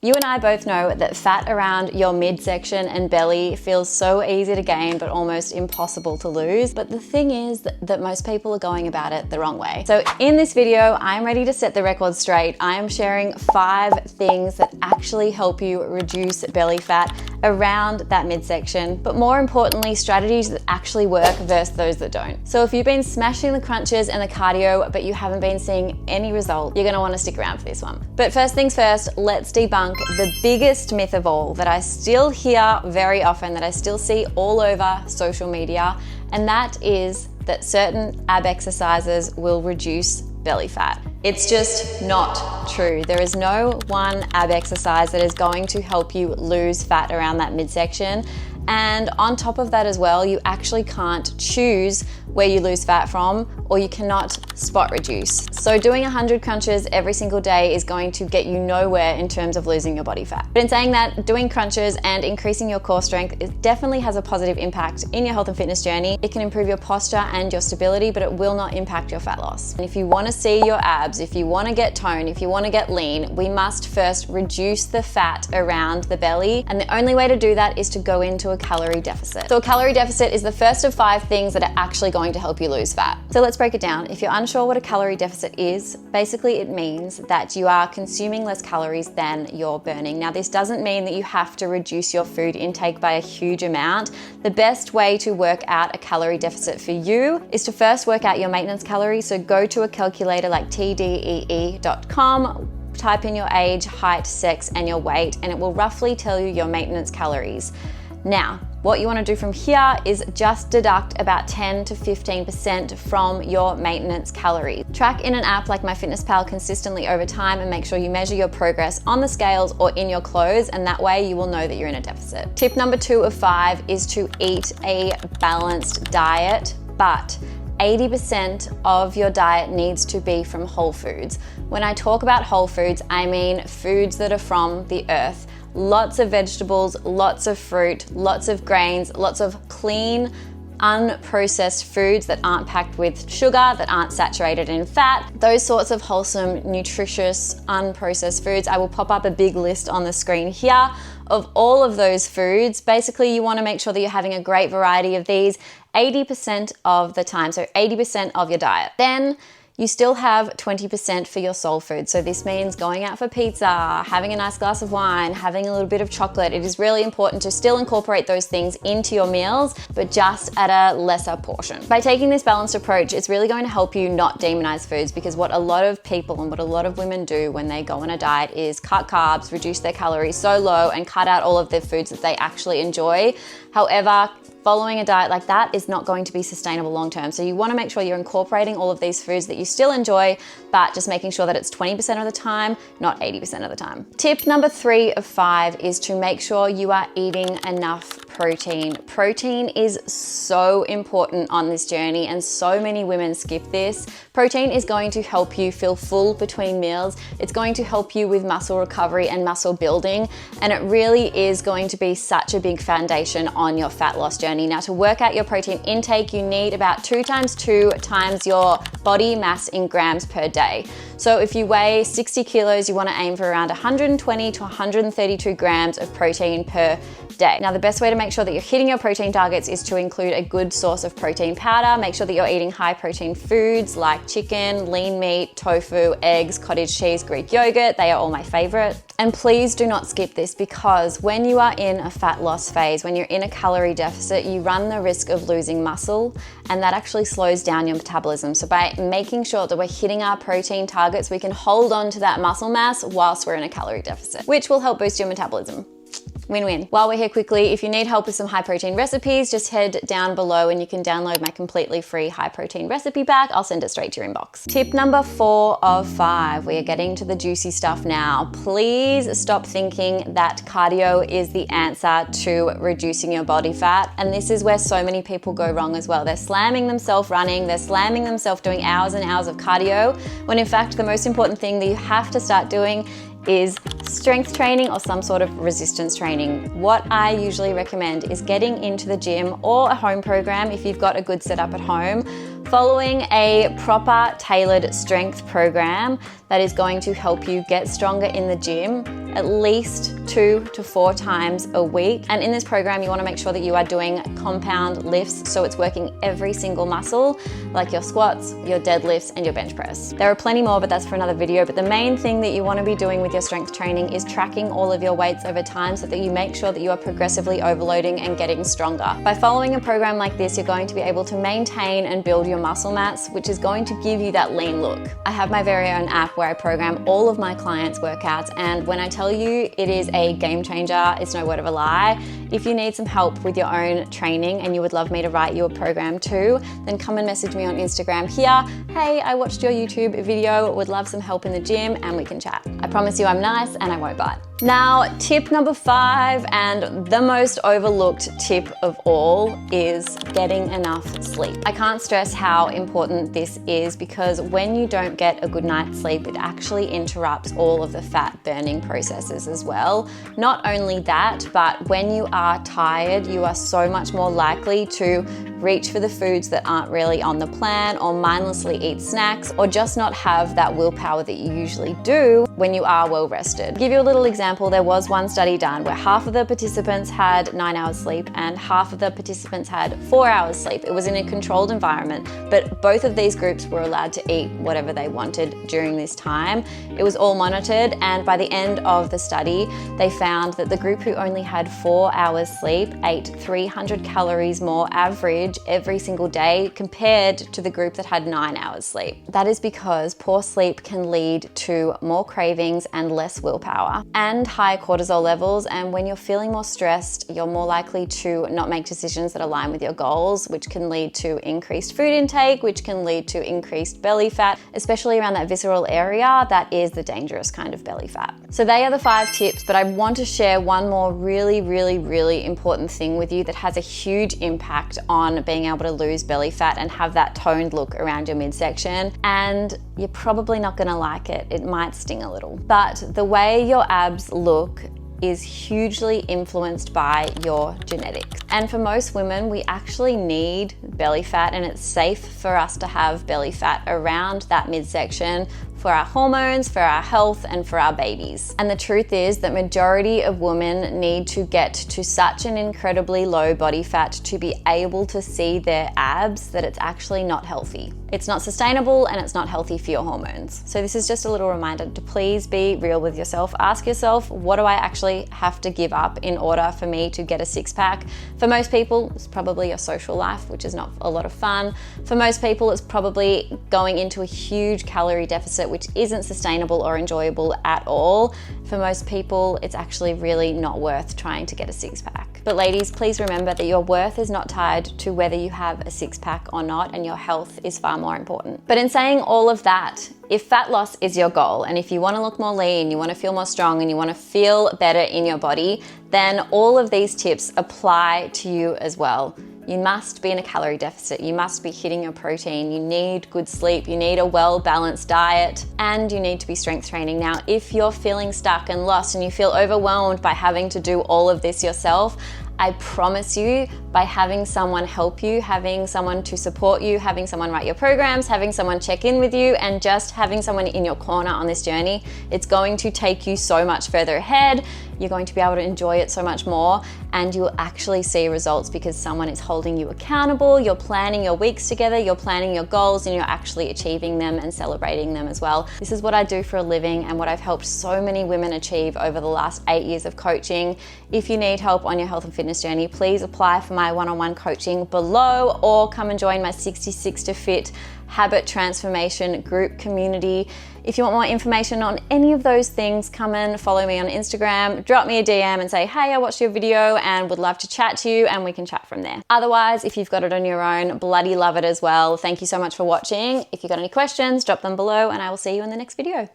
You and I both know that fat around your midsection and belly feels so easy to gain but almost impossible to lose. But the thing is that most people are going about it the wrong way. So in this video, I'm ready to set the record straight. I am sharing 5 things that actually help you reduce belly fat around that midsection, but more importantly, strategies that actually work versus those that don't. So if you've been smashing the crunches and the cardio, but you haven't been seeing any result, you're gonna wanna stick around for this one. But first things first, let's debunk the biggest myth of all that I still hear very often, that I still see all over social media, and that is that certain ab exercises will reduce belly fat. It's just not true. There is no one ab exercise that is going to help you lose fat around that midsection. And on top of that as well, you actually can't choose where you lose fat from, or you cannot spot reduce. So doing 100 crunches every single day is going to get you nowhere in terms of losing your body fat. But in saying that, doing crunches and increasing your core strength, it definitely has a positive impact in your health and fitness journey. It can improve your posture and your stability, but it will not impact your fat loss. And if you want to see your abs, if you want to get toned, if you want to get lean, we must first reduce the fat around the belly. And the only way to do that is to go into a calorie deficit. So a calorie deficit is the first of 5 things that are actually going to help you lose fat. So let's break it down. If you're unsure what a calorie deficit is, basically it means that you are consuming less calories than you're burning. Now, this doesn't mean that you have to reduce your food intake by a huge amount. The best way to work out a calorie deficit for you is to first work out your maintenance calories. So go to a calculator like tdee.com, type in your age, height, sex, and your weight, and it will roughly tell you your maintenance calories. Now, what you want to do from here is just deduct about 10 to 15% from your maintenance calories. Track in an app like MyFitnessPal consistently over time and make sure you measure your progress on the scales or in your clothes, and that way you will know that you're in a deficit. Tip number 2 of 5 is to eat a balanced diet, but 80% of your diet needs to be from whole foods. When I talk about whole foods, I mean foods that are from the earth. Lots of vegetables, lots of fruit, lots of grains, lots of clean, unprocessed foods that aren't packed with sugar, that aren't saturated in fat. Those sorts of wholesome, nutritious, unprocessed foods. I will pop up a big list on the screen here of all of those foods. Basically, you want to make sure that you're having a great variety of these 80% of the time, so 80% of your diet. Then you still have 20% for your soul food. So this means going out for pizza, having a nice glass of wine, having a little bit of chocolate. It is really important to still incorporate those things into your meals, but just at a lesser portion. By taking this balanced approach, it's really going to help you not demonize foods, because what a lot of people and what a lot of women do when they go on a diet is cut carbs, reduce their calories so low, and cut out all of the foods that they actually enjoy. However, following a diet like that is not going to be sustainable long term. So you want to make sure you're incorporating all of these foods that you still enjoy, but just making sure that it's 20% of the time, not 80% of the time. Tip number 3 of 5 is to make sure you are eating enough protein. Protein is so important on this journey, and so many women skip this. Protein is going to help you feel full between meals. It's going to help you with muscle recovery and muscle building, and it really is going to be such a big foundation on your fat loss journey. Now, to work out your protein intake, you need about 2 times 2 times your body mass in grams per day. So if you weigh 60 kilos, you want to aim for around 120 to 132 grams of protein per day. Now, the best way to make sure that you're hitting your protein targets is to include a good source of protein powder. Make sure that you're eating high protein foods like chicken, lean meat, tofu, eggs, cottage cheese, Greek yogurt. They are all my favorite. And please do not skip this, because when you are in a fat loss phase, when you're in a calorie deficit, you run the risk of losing muscle, and that actually slows down your metabolism. So by making sure that we're hitting our protein targets, we can hold on to that muscle mass whilst we're in a calorie deficit, which will help boost your metabolism. Win-win. While we're here, quickly, if you need help with some high protein recipes, just head down below and you can download my completely free high protein recipe pack. I'll send it straight to your inbox. Tip number 4 of 5. We are getting to the juicy stuff now. Please stop thinking that cardio is the answer to reducing your body fat. And this is where so many people go wrong as well. They're slamming themselves running, they're slamming themselves doing hours and hours of cardio, when in fact the most important thing that you have to start doing is strength training or some sort of resistance training. What I usually recommend is getting into the gym or a home program if you've got a good setup at home, following a proper tailored strength program that is going to help you get stronger in the gym at least 2 to 4 times a week. And in this program, you want to make sure that you are doing compound lifts, so it's working every single muscle, like your squats, your deadlifts, and your bench press. There are plenty more, but that's for another video. But the main thing that you want to be doing with your strength training is tracking all of your weights over time so that you make sure that you are progressively overloading and getting stronger. By following a program like this, you're going to be able to maintain and build your muscle mass, which is going to give you that lean look. I have my very own app where I program all of my clients' workouts, and when I tell you it is a game changer, it's no word of a lie. If you need some help with your own training and you would love me to write you a program too, then come and message me on Instagram here. Hey, I watched your YouTube video, would love some help in the gym, and we can chat. I promise you I'm nice and I won't bite. Now, tip number 5, and the most overlooked tip of all, is getting enough sleep. I can't stress how important this is, because when you don't get a good night's sleep, it actually interrupts all of the fat burning processes as well. Not only that, but when you are tired, you are so much more likely to reach for the foods that aren't really on the plan, or mindlessly eat snacks, or just not have that willpower that you usually do when you are well rested. To give you a little example, there was one study done where half of the participants had 9 hours sleep and half of the participants had 4 hours sleep. It was in a controlled environment, but both of these groups were allowed to eat whatever they wanted during this time. It was all monitored, and by the end of the study, they found that the group who only had 4 hours sleep ate 300 calories more average every single day compared to the group that had 9 hours sleep. That is because poor sleep can lead to more cravings and less willpower and high cortisol levels. And when you're feeling more stressed, you're more likely to not make decisions that align with your goals, which can lead to increased food intake, which can lead to increased belly fat, especially around that visceral area. That is the dangerous kind of belly fat. So they are the 5 tips, but I want to share one more really important thing with you that has a huge impact on being able to lose belly fat and have that toned look around your midsection. And you're probably not gonna like it. It might sting a little. But the way your abs look is hugely influenced by your genetics. And for most women, we actually need belly fat, and it's safe for us to have belly fat around that midsection for our hormones, for our health, and for our babies. And the truth is that majority of women need to get to such an incredibly low body fat to be able to see their abs that it's actually not healthy. It's not sustainable and it's not healthy for your hormones. So this is just a little reminder to please be real with yourself. Ask yourself, what do I actually have to give up in order for me to get a 6-pack? For most people, it's probably your social life, which is not a lot of fun. For most people, it's probably going into a huge calorie deficit, which isn't sustainable or enjoyable at all. For most people, it's actually really not worth trying to get a 6-pack. But ladies, please remember that your worth is not tied to whether you have a 6-pack or not, and your health is far more important. But in saying all of that, if fat loss is your goal, and if you want to look more lean, you want to feel more strong, and you want to feel better in your body, then all of these tips apply to you as well. You must be in a calorie deficit. You must be hitting your protein. You need good sleep. You need a well-balanced diet, and you need to be strength training. Now, if you're feeling stuck and lost and you feel overwhelmed by having to do all of this yourself, I promise you, by having someone help you, having someone to support you, having someone write your programs, having someone check in with you, and just having someone in your corner on this journey, it's going to take you so much further ahead. You're going to be able to enjoy it so much more, and you'll actually see results because someone is holding you accountable. You're planning your weeks together, you're planning your goals, and you're actually achieving them and celebrating them as well. This is what I do for a living and what I've helped so many women achieve over the last 8 years of coaching. If you need help on your health and fitness journey, please apply for my one-on-one coaching below, or come and join my 66 to Fit habit transformation group community. If you want more information on any of those things, come and follow me on Instagram, drop me a DM and say, hey, I watched your video and would love to chat to you, and we can chat from there. Otherwise, if you've got it on your own, bloody love it as well. Thank you so much for watching. If you've got any questions, drop them below, and I will see you in the next video.